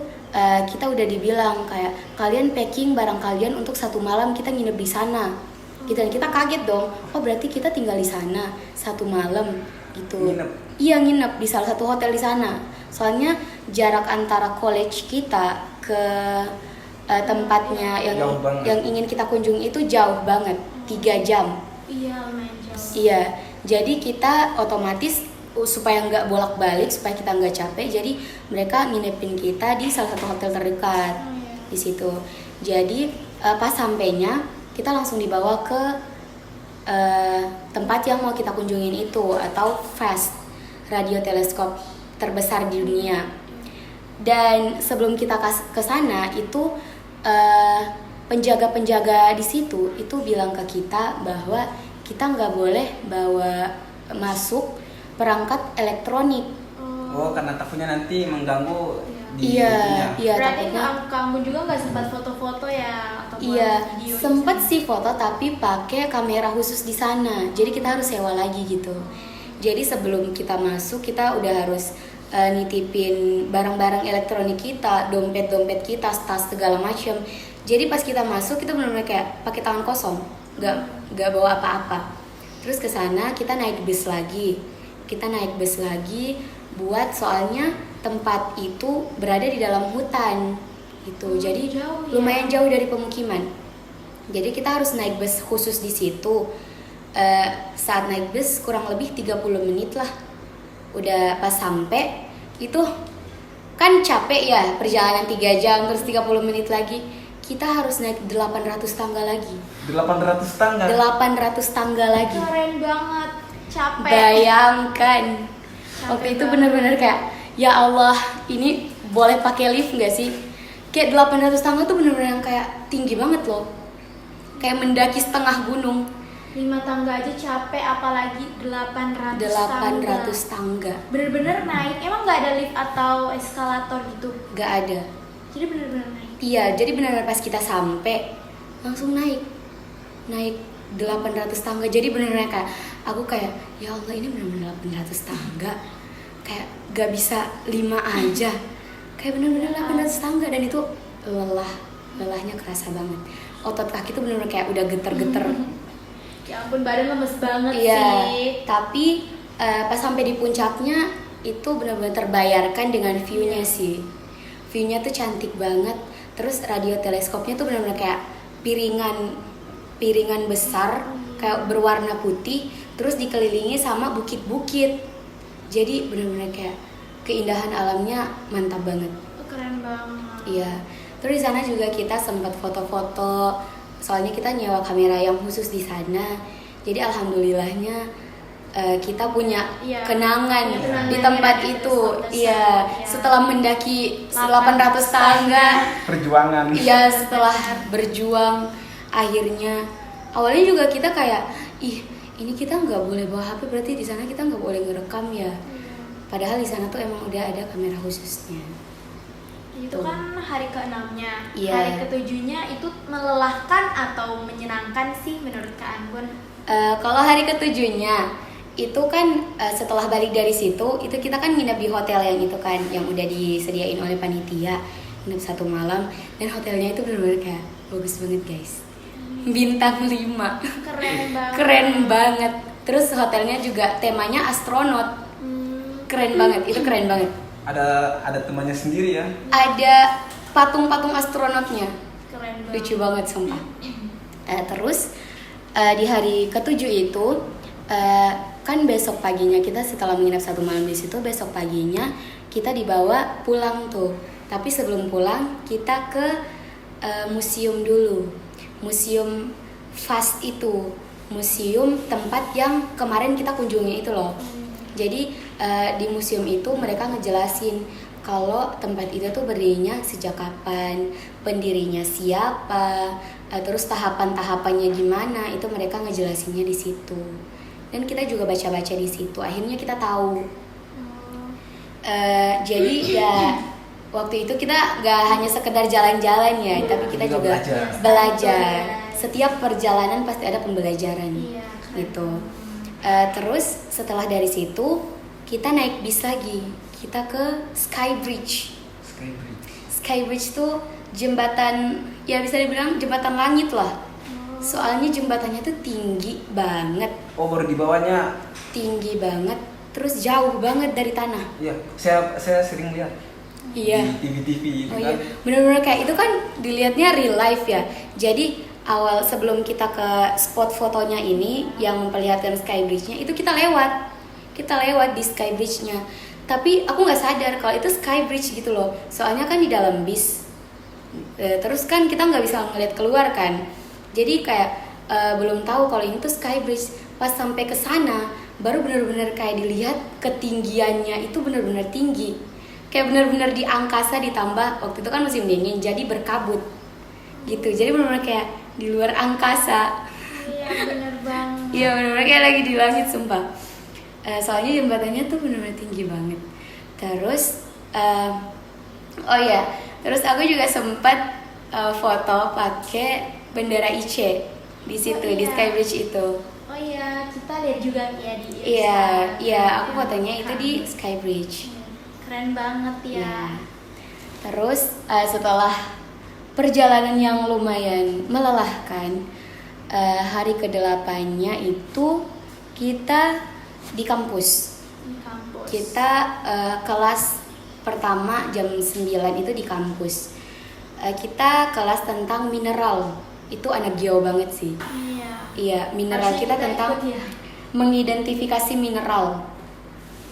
kita udah dibilang kayak kalian packing barang kalian untuk 1 malam kita nginep di sana. Gitu, dan kita kaget dong. Oh berarti kita tinggal di sana 1 malam gitu. Nginep? Iya, nginep di salah satu hotel di sana. Soalnya jarak antara college kita ke tempatnya yang ingin kita kunjungi itu jauh banget, 3 jam. Iya, lumayan jauh. Iya, jadi kita otomatis supaya nggak bolak-balik, supaya kita nggak capek, jadi mereka nginepin kita di salah satu hotel terdekat di situ. Jadi pas sampainya kita langsung dibawa ke tempat yang mau kita kunjungin itu, atau FAST, radio teleskop terbesar di dunia. Dan sebelum kita ke sana itu penjaga-penjaga di situ itu bilang ke kita bahwa kita nggak boleh bawa masuk perangkat elektronik. Oh, karena takutnya nanti mengganggu di Iya, Berarti takutnya. kamu juga nggak sempat foto-foto ya atau buat Iya, video? sempet sih foto tapi pakai kamera khusus di sana. Jadi kita harus sewa lagi gitu. Jadi sebelum kita masuk kita udah harus nitipin barang-barang elektronik kita, dompet-dompet kita, tas segala macam. Jadi pas kita masuk kita benar-benar kayak pakai tangan kosong, nggak bawa apa-apa. Terus ke sana kita naik bus lagi. Kita naik bus lagi buat soalnya tempat itu berada di dalam hutan gitu. Jadi jauh ya? lumayan jauh dari pemukiman. Jadi kita harus naik bus khusus di situ. Saat naik bus kurang lebih 30 menit lah. Udah pas sampai itu kan capek ya, perjalanan 3 jam terus 30 menit lagi. Kita harus naik 800 tangga lagi. 800 tangga? 800 tangga lagi. Keren banget, capek. Bayangkan. Waktu itu banget. bener-bener kayak ya Allah, ini boleh pakai lift nggak sih? Kayak 800 tangga tuh bener-bener yang kayak tinggi banget loh. Kayak mendaki setengah gunung. 5 tangga aja capek, apalagi 800 tangga. Bener-bener naik, emang nggak ada lift atau eskalator gitu? Nggak ada. Jadi bener-bener naik. Iya, jadi benar-benar pas kita sampai langsung naik 800 tangga. Jadi benar-benar kayak aku kayak ya Allah, ini benar-benar 800 tangga. Kayak gak bisa 5 aja. Kayak benar-benar 800 tangga, dan itu lelahnya kerasa banget. Otot kaki tuh benar-benar kayak udah geter-geter. Ya ampun, badan lemes banget Iya, sih. tapi pas sampai di puncaknya itu benar-benar terbayarkan dengan view-nya sih. View-nya tuh cantik banget. Terus radio teleskopnya tuh benar-benar kayak piringan besar kayak berwarna putih, terus dikelilingi sama bukit-bukit. Jadi benar-benar kayak keindahan alamnya mantap banget. Keren banget. Iya. Terus di sana juga kita sempat foto-foto. Soalnya kita nyewa kamera yang khusus di sana. Jadi alhamdulillahnya kita punya kenangan di tempat itu. Iya, setelah mendaki 800 tangga. Perjuangan. Iya, setelah berjuang akhirnya. Awalnya juga kita kayak, ini kita nggak boleh bawa HP, berarti di sana kita nggak boleh ngerekam ya. Padahal di sana tuh emang udah ada kamera khususnya. Itu kan hari ke-6-nya. Iya. Hari ke-7-nya itu melelahkan atau menyenangkan sih menurut Kak Anggun? Kalau hari ke-7-nya itu kan setelah balik dari situ itu kita kan nginep di hotel yang itu kan yang udah disediain oleh panitia, nginep 1 malam dan hotelnya itu benar-benar kayak bagus banget guys, bintang 5. Keren banget. Terus hotelnya juga temanya astronot, keren banget, itu keren banget. Ada temannya sendiri ya? Ada patung-patung astronotnya, Keren banget. lucu banget sumpah. Terus di hari ke-7 itu kan besok paginya kita setelah menginap 1 malam di situ, besok paginya kita dibawa pulang tuh. Tapi sebelum pulang kita ke museum dulu, museum FAST itu, museum tempat yang kemarin kita kunjungi itu loh. Jadi di museum itu mereka ngejelasin kalau tempat itu tuh berdirinya sejak kapan, pendirinya siapa, terus tahapan-tahapannya gimana, itu mereka ngejelasinnya di situ. Dan kita juga baca-baca di situ, akhirnya kita tahu. Jadi ya waktu itu kita gak hanya sekedar jalan-jalan ya, tapi kita juga belajar. Setiap perjalanan pasti ada pembelajaran, gitu. Terus setelah dari situ kita naik bis lagi, kita ke Skybridge. Skybridge tuh jembatan, ya bisa dibilang jembatan langit lah. Soalnya jembatannya tuh tinggi banget. Oh, baru di bawahnya Tinggi banget, terus jauh banget dari tanah. Iya, saya sering lihat. Iya. Di TV-TV gitu Oh kan. iya, benar-benar kayak itu kan dilihatnya real life ya. Jadi awal sebelum kita ke spot fotonya ini yang memperlihatkan Skybridge-nya itu kita lewat di Skybridge-nya. Tapi aku nggak sadar kalau itu Skybridge gitu loh. Soalnya kan di dalam bis. Terus kan kita nggak bisa ngeliat keluar kan. Jadi kayak belum tahu kalau ini tuh Skybridge. Pas sampai ke sana baru benar-benar kayak dilihat ketinggiannya itu benar-benar tinggi. Kayak benar-benar di angkasa ditambah waktu itu kan musim dingin jadi berkabut. Gitu. Jadi benar-benar kayak di luar angkasa. Iya bener banget. Iya benar-benar kayak lagi di langit sumpah. Soalnya jembatannya tuh benar-benar tinggi banget. Terus oh ya, terus aku juga sempat foto pakai bendera IC di situ di Skybridge itu. Oh iya, kita lihat juga ya di Iya, aku fotonya itu di Skybridge. Keren banget ya. Ya. Terus setelah perjalanan yang lumayan melelahkan, hari ke-8-nya itu kita di kampus. Di kampus. Kita kelas pertama jam 9 itu di kampus. Kita kelas tentang mineral. Itu anak geo banget sih. Iya, mineral Harusnya kita tentang ikut ya. mengidentifikasi mineral.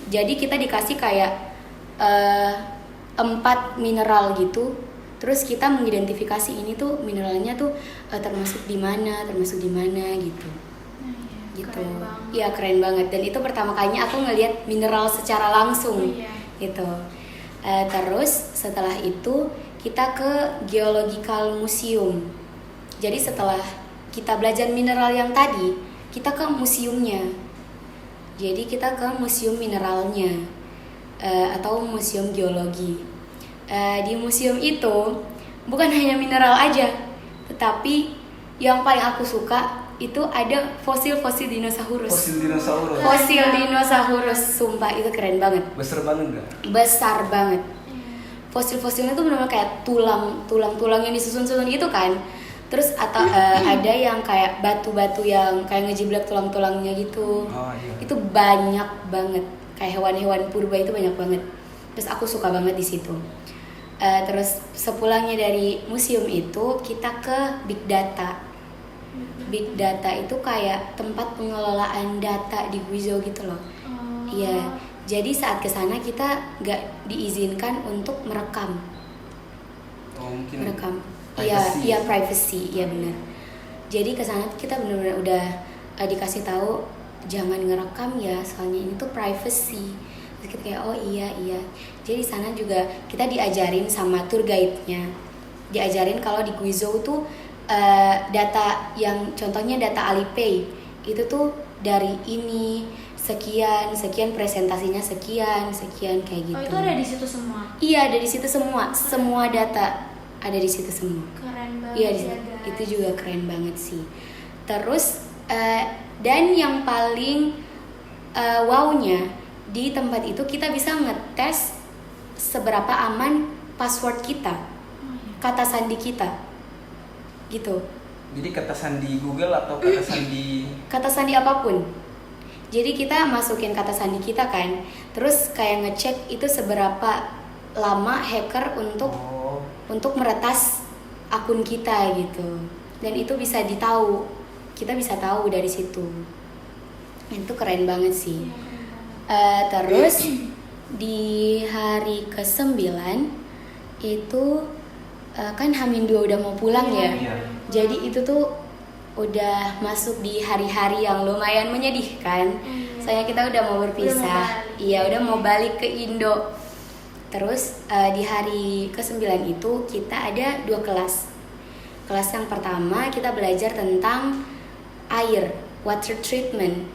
Jadi kita dikasih kayak 4 mineral gitu. Terus kita mengidentifikasi ini tuh mineralnya tuh termasuk di mana gitu. Gitu. Keren banget. Iya keren banget dan itu pertama kalinya aku ngelihat mineral secara langsung. Iya. Gitu. Terus setelah itu kita ke Geological Museum. Jadi setelah kita belajar mineral yang tadi, kita ke museumnya. Jadi kita ke museum mineralnya atau museum geologi. Di museum itu bukan hanya mineral aja, tetapi yang paling aku suka itu ada fosil-fosil dinosaurus. Fosil dinosaurus, sumpah itu keren banget. Besar banget nggak? Besar banget. Fosil-fosilnya tuh benar-benar kayak tulang yang disusun-susun gitu kan. Terus atau ada yang kayak batu-batu yang kayak ngejiblak tulang-tulangnya gitu. Oh, iya. Itu banyak banget. Kayak hewan-hewan purba itu banyak banget. Terus aku suka banget di situ. Terus sepulangnya dari museum itu kita ke Big Data. Big Data itu kayak tempat pengelolaan data di Guizhou gitu loh. Iya. Jadi saat kesana kita nggak diizinkan untuk merekam. Oh, mungkin Merekam. privacy. Iya privacy, iya benar. Jadi kesana kita benar-benar udah dikasih tahu jangan ngerekam ya, soalnya ini tuh privacy. Terus kita kayak oh iya. Jadi di sana juga kita diajarin sama tour guide-nya. Diajarin kalau di Guizhou tuh data yang contohnya data Alipay itu tuh dari ini sekian presentasinya sekian kayak gitu. Oh itu ada di situ semua. Iya ada di situ semua data ada di situ semua. Keren banget Iya ya guys. itu juga keren banget sih. Terus dan yang paling wow-nya di tempat itu kita bisa ngetes seberapa aman password kita, kata sandi kita, gitu. Jadi kata sandi Google atau kata sandi Kata sandi apapun. Jadi kita masukin kata sandi kita kan, terus kayak ngecek itu seberapa lama hacker untuk meretas akun kita gitu. Dan itu bisa kita bisa tahu dari situ. Itu keren banget sih. Terus di hari ke-9 itu kan H-2 udah mau pulang ya. Iya. Jadi itu tuh udah masuk di hari-hari yang lumayan menyedihkan. Soalnya kita udah mau berpisah. Udah mau balik ke Indo. Terus di hari ke-9 itu kita ada 2 kelas. Kelas yang pertama kita belajar tentang air, water treatment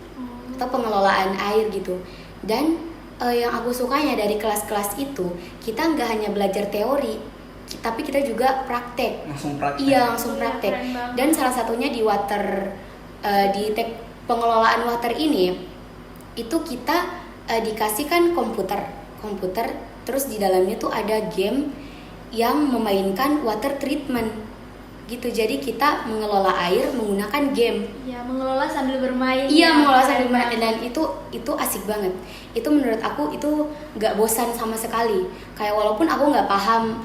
atau pengelolaan air gitu. Dan yang aku sukanya dari kelas-kelas itu, kita nggak hanya belajar teori, tapi kita juga praktek. langsung praktek. Iya, langsung praktek. Dan salah satunya di pengelolaan water ini, itu kita dikasihkan komputer, terus di dalamnya tuh ada game yang memainkan water treatment gitu. Jadi kita mengelola air menggunakan game. Ya, mengelola sambil bermain. Iya, mengelola sambil bermain, dan itu asik banget. Itu menurut aku itu nggak bosan sama sekali. Kayak walaupun aku nggak paham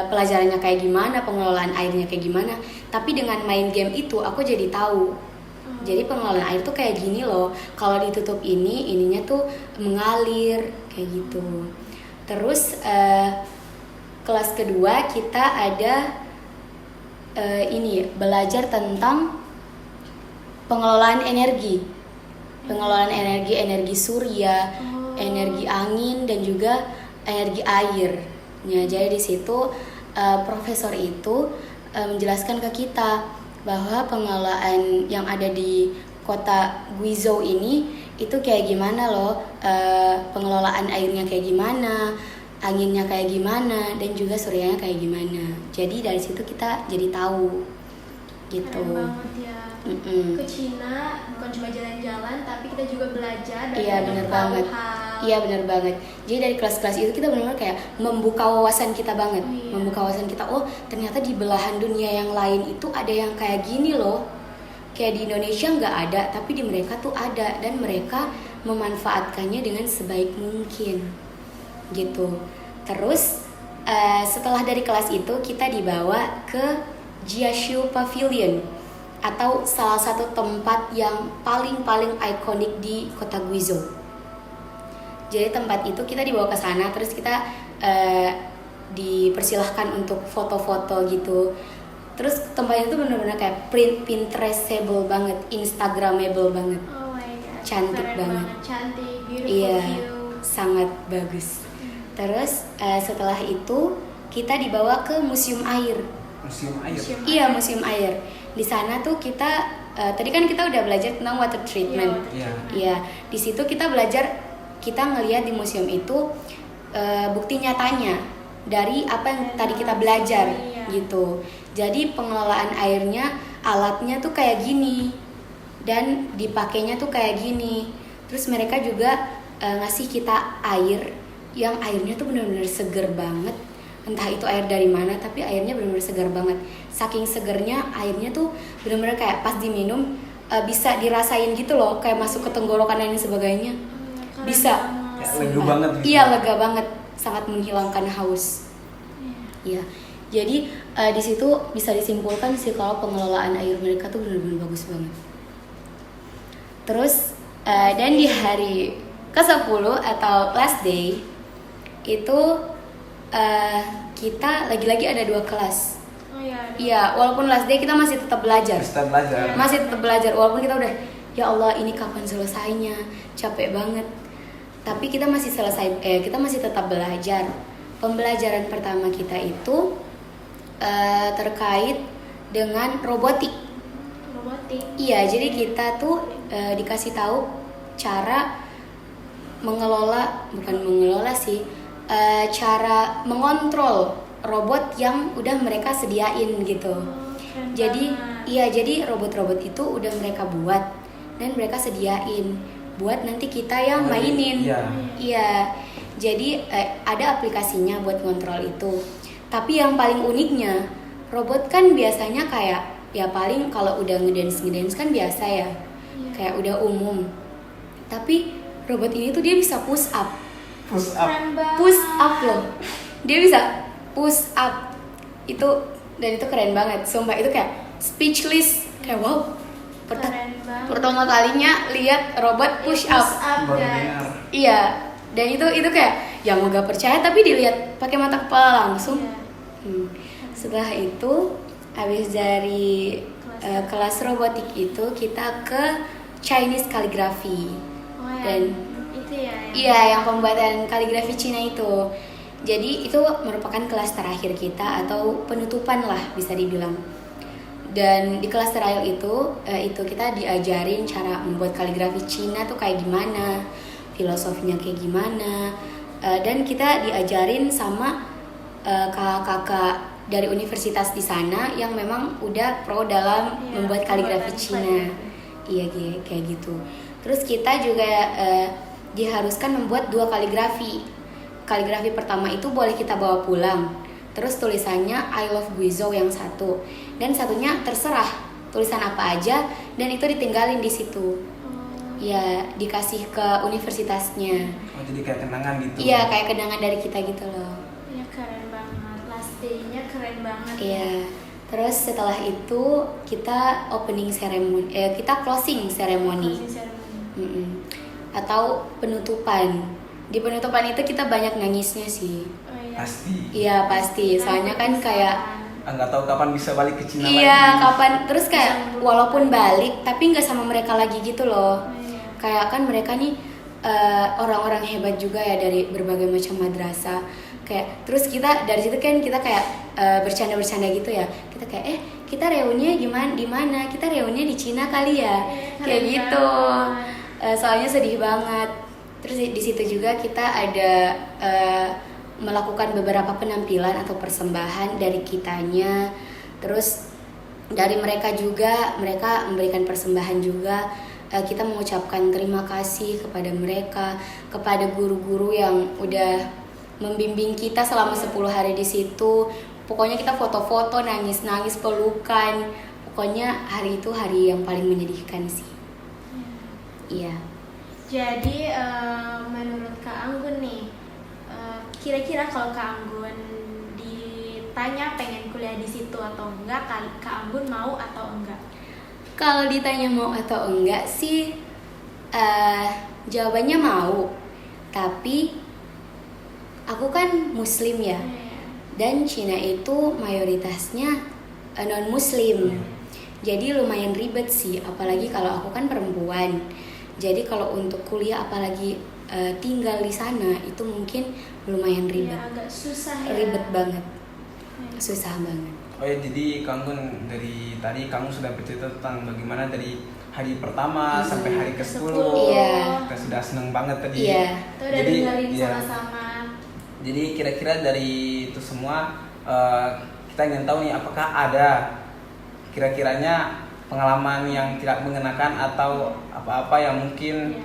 pelajarannya kayak gimana, pengelolaan airnya kayak gimana, tapi dengan main game itu aku jadi tahu. Jadi pengelolaan air tuh kayak gini loh. Kalau ditutup ininya tuh mengalir kayak gitu. Terus kelas kedua kita ada belajar tentang pengelolaan energi, energi surya, energi angin, dan juga energi air. Ya, jadi di situ profesor itu menjelaskan ke kita bahwa pengelolaan yang ada di kota Guizhou ini itu kayak gimana loh, pengelolaan airnya kayak gimana, anginnya kayak gimana, dan juga suryanya kayak gimana. Jadi dari situ kita jadi tahu gitu. Keren banget ya. Ke Cina bukan cuma jalan-jalan, tapi kita juga belajar dan Iya, benar tahu banget. hal. Iya, benar banget. Jadi dari kelas-kelas itu kita benar-benar kayak membuka wawasan kita banget. Iya. Membuka wawasan kita, oh ternyata di belahan dunia yang lain itu ada yang kayak gini loh. Kayak di Indonesia nggak ada, tapi di mereka tuh ada, dan mereka memanfaatkannya dengan sebaik mungkin gitu. Terus setelah dari kelas itu kita dibawa ke Jiaxiu Pavilion, atau salah satu tempat yang paling ikonik di kota Guizhou. Jadi tempat itu kita dibawa ke sana, terus kita dipersilahkan untuk foto-foto gitu. Terus tempatnya itu benar-benar kayak Pinterestable banget, Instagramable banget. Oh my god. Cantik Keren banget. Cantik, beautiful Iya, view. sangat bagus. Terus setelah itu kita dibawa ke museum air. museum air. Iya, museum air. Di sana tuh kita tadi kan kita udah belajar tentang water treatment. Iya. Iya, di situ kita belajar, kita ngelihat di museum itu bukti nyatanya dari apa yang tadi kita belajar gitu. Jadi pengelolaan airnya, alatnya tuh kayak gini dan dipakainya tuh kayak gini. Terus mereka juga ngasih kita air yang airnya tuh benar-benar seger banget. Entah itu air dari mana, tapi airnya benar-benar segar banget. Saking segernya airnya tuh benar-benar kayak pas diminum bisa dirasain gitu loh, kayak masuk ke tenggorokan dan sebagainya. Keren Bisa. banget. Ya, lega banget gitu. Iya, lega banget, sangat menghilangkan haus. Iya. Jadi di situ bisa disimpulkan sih kalau pengelolaan air mereka tuh benar-benar bagus banget. Terus dan di hari ke-10 atau last day itu kita lagi-lagi ada 2 kelas. Oh iya. Iya, walaupun last day kita masih tetap belajar. Kita belajar. Masih tetap belajar walaupun kita udah, ya Allah ini kapan selesainya, capek banget. Tapi kita masih kita masih tetap belajar. Pembelajaran pertama kita itu terkait dengan robotik. Robotik. Iya, jadi kita tuh dikasih tahu cara cara mengontrol robot yang udah mereka sediain gitu. Keren Jadi banget. iya, jadi robot-robot itu udah mereka buat dan mereka sediain. buat nanti kita yang mainin. Iya. Iya. Jadi ada aplikasinya buat kontrol itu. Tapi yang paling uniknya, robot kan biasanya kayak ya paling kalau udah ngedance kan biasa ya. Kayak udah umum. Tapi robot ini tuh dia bisa push up. Push up. Keren banget. Push up loh. Dia bisa push up. Dan itu keren banget. Sumpah itu kayak speechless, kayak wow. Keren banget. Pertama kalinya lihat robot push up. Baru guys. dengar. Iya. Dan itu kayak yang gak percaya tapi dilihat pakai mata kepala langsung. Iya. Setelah itu habis dari kelas robotik itu kita ke Chinese calligraphy. Oh ya. Dan Itu ya. iya, yang pembuatan kaligrafi Cina itu. Jadi itu merupakan kelas terakhir kita atau penutupan lah bisa dibilang. Dan di kelas terakhir itu kita diajarin cara membuat kaligrafi Cina tuh kayak gimana, filosofinya kayak gimana, dan kita diajarin sama kakak-kakak dari universitas di sana yang memang udah pro dalam membuat kaligrafi Cina. Iya kayak gitu. Terus kita juga diharuskan membuat 2 kaligrafi. Kaligrafi pertama itu boleh kita bawa pulang. Terus tulisannya I love Guizhou yang satu. Dan satunya terserah tulisan apa aja dan itu ditinggalin di situ. Ya, dikasih ke universitasnya. Oh, jadi kayak kenangan gitu. Iya, kayak kenangan dari kita gitu loh. Ya keren banget. Last day-nya keren banget. Iya. Terus setelah itu kita opening ceremony, kita closing ceremony. Closing ceremony. Mm-mm. Atau penutupan. Di penutupan itu kita banyak nangisnya sih. Oh iya. Pasti. Iya pasti. Soalnya kan kayak Nggak tahu kapan bisa balik ke Cina lagi. iya kapan. Terus kayak walaupun balik tapi nggak sama mereka lagi gitu loh. Oh, iya. Kayak kan mereka nih orang-orang hebat juga ya dari berbagai macam madrasah. Kayak terus kita dari situ kan kita kayak bercanda-bercanda gitu ya. Kita kayak kita reuninya gimana di mana? Kita reuninya di Cina kali ya. Kayak gitu. Soalnya sedih banget. Terus di situ juga kita ada melakukan beberapa penampilan atau persembahan dari kitanya. Terus dari mereka juga, mereka memberikan persembahan juga. Kita mengucapkan terima kasih kepada mereka, kepada guru-guru yang udah membimbing kita selama 10 hari di situ. Pokoknya kita foto-foto, nangis-nangis, pelukan. Pokoknya hari itu hari yang paling menyedihkan sih. Iya. Jadi menurut Kak Anggun nih, kira-kira kalau Kak Anggun ditanya pengen kuliah di situ atau enggak, Kak Anggun mau atau enggak? Kalau ditanya mau atau enggak sih, jawabannya mau. Tapi aku kan Muslim ya, dan Cina itu mayoritasnya non-Muslim. Jadi lumayan ribet sih, apalagi kalau aku kan perempuan. Jadi kalau untuk kuliah apalagi tinggal di sana itu mungkin lumayan ribet. Ya, agak susah ya. Ribet banget. Susah banget. Oh ya, jadi Kanggun dari tadi kamu sudah bercerita tentang bagaimana dari hari pertama sampai hari ke-10. Iya. Kita sudah seneng banget tadi. Iya. Itu udah dengerin iya. sama-sama. Jadi kira-kira dari itu semua kita ingin tahu nih apakah ada kira-kiranya pengalaman yang tidak mengenakan atau apa-apa yang mungkin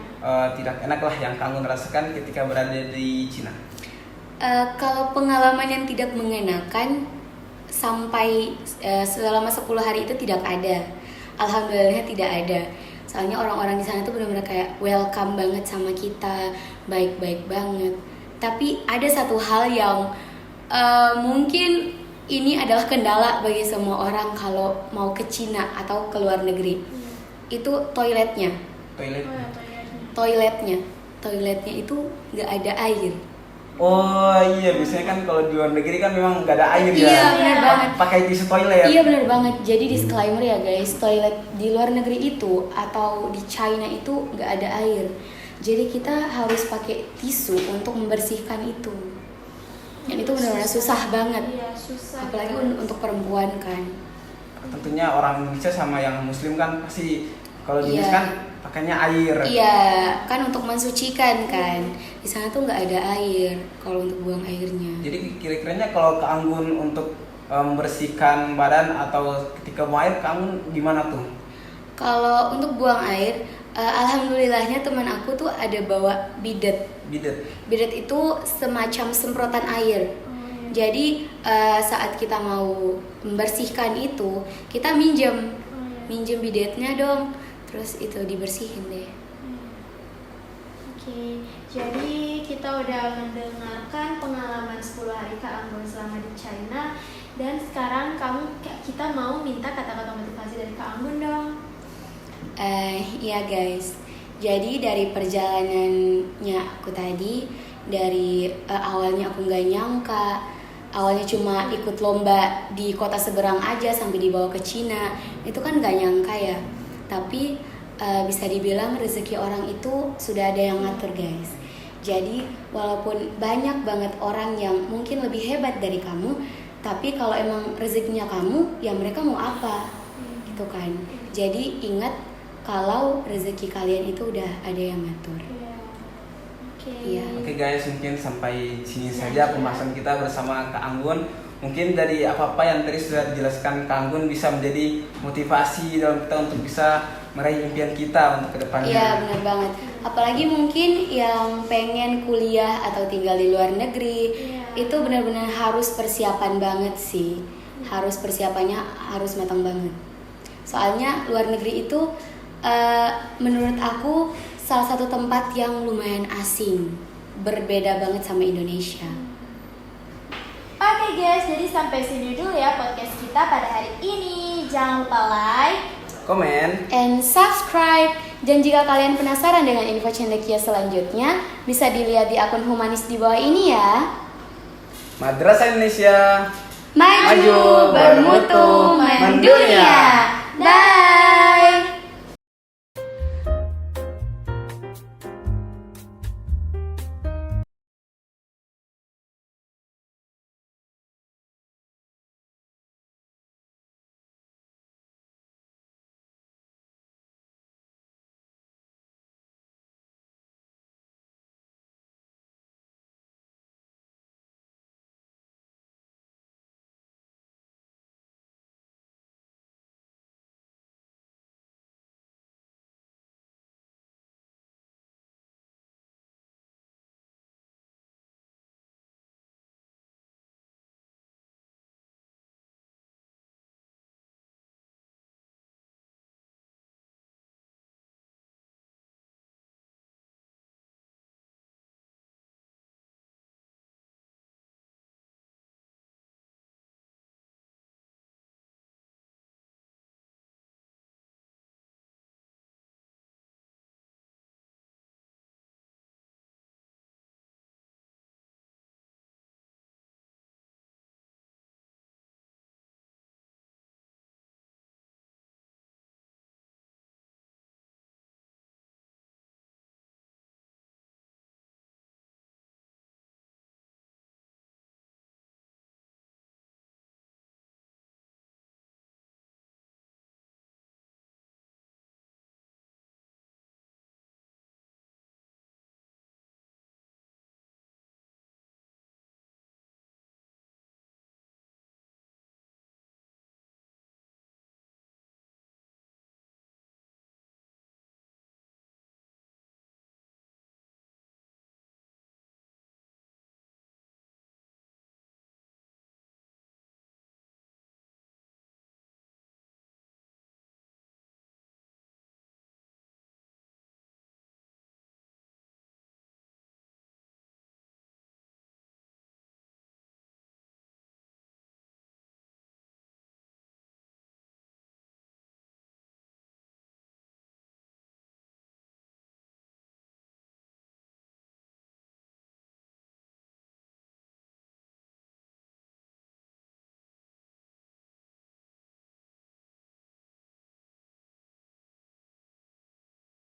tidak enak lah yang kamu rasakan ketika berada di Cina. Kalau pengalaman yang tidak mengenakan sampai selama 10 hari itu tidak ada. Alhamdulillah tidak ada. Soalnya orang-orang di sana tuh benar-benar kayak welcome banget sama kita, baik-baik banget. Tapi ada satu hal yang mungkin ini adalah kendala bagi semua orang kalau mau ke Cina atau ke luar negeri. Itu toiletnya. Toilet. Oh, ya, toiletnya. Toiletnya itu nggak ada air. Oh iya, biasanya kan kalau di luar negeri kan memang nggak ada air ya. Iya, benar banget. Pakai tisu toilet. Iya benar banget. Jadi disclaimer ya guys, toilet di luar negeri itu atau di China itu nggak ada air. Jadi kita harus pakai tisu untuk membersihkan itu. Dan itu benar-benar susah banget. Iya, susah. Apalagi untuk perempuan kan. Tentunya orang Indonesia sama yang Muslim kan pasti kalau di Iya. Indonesia kan pakainya air. Iya, kan untuk mensucikan kan. Di sana tuh nggak ada air kalau untuk buang airnya. Jadi kira-kiranya kalau ke Anggun untuk membersihkan badan atau ketika buang air, kamu gimana tuh? Kalau untuk buang air, Alhamdulillahnya teman aku tuh ada bawa bidet. Bidet. Bidet itu semacam semprotan air. Jadi saat kita mau membersihkan itu, kita minjem bidetnya dong. Terus itu dibersihin deh. Oke, jadi kita udah mendengarkan pengalaman 10 hari Kak Anggun selama di China. Dan sekarang kita mau minta kata-kata motivasi dari Kak Anggun dong. Iya guys, jadi dari perjalanannya aku tadi, dari awalnya aku nggak nyangka, awalnya cuma ikut lomba di kota seberang aja sampai dibawa ke Cina, itu kan nggak nyangka ya. Tapi bisa dibilang rezeki orang itu sudah ada yang ngatur guys. Jadi walaupun banyak banget orang yang mungkin lebih hebat dari kamu, tapi kalau emang rezekinya kamu, ya mereka mau apa, gitu kan. Jadi ingat kalau rezeki kalian itu udah ada yang ngatur. Iya. Oke guys, mungkin sampai sini saja pembahasan kita bersama Kak Anggun. Mungkin dari apa-apa yang tadi sudah dijelaskan Kak Anggun bisa menjadi motivasi dalam kita untuk bisa meraih impian kita untuk kedepannya. Iya benar banget. Apalagi mungkin yang pengen kuliah atau tinggal di luar negeri, itu benar-benar harus persiapan banget sih. Harus persiapannya harus matang banget. Soalnya luar negeri itu menurut aku salah satu tempat yang lumayan asing, berbeda banget sama Indonesia. Oke guys, jadi sampai sini dulu ya podcast kita pada hari ini. Jangan lupa like, komen, and subscribe. Dan jika kalian penasaran dengan info cendekia selanjutnya, bisa dilihat di akun Humanis di bawah ini ya. Madrasah Indonesia Maju, bermutu, mendunia. Dah.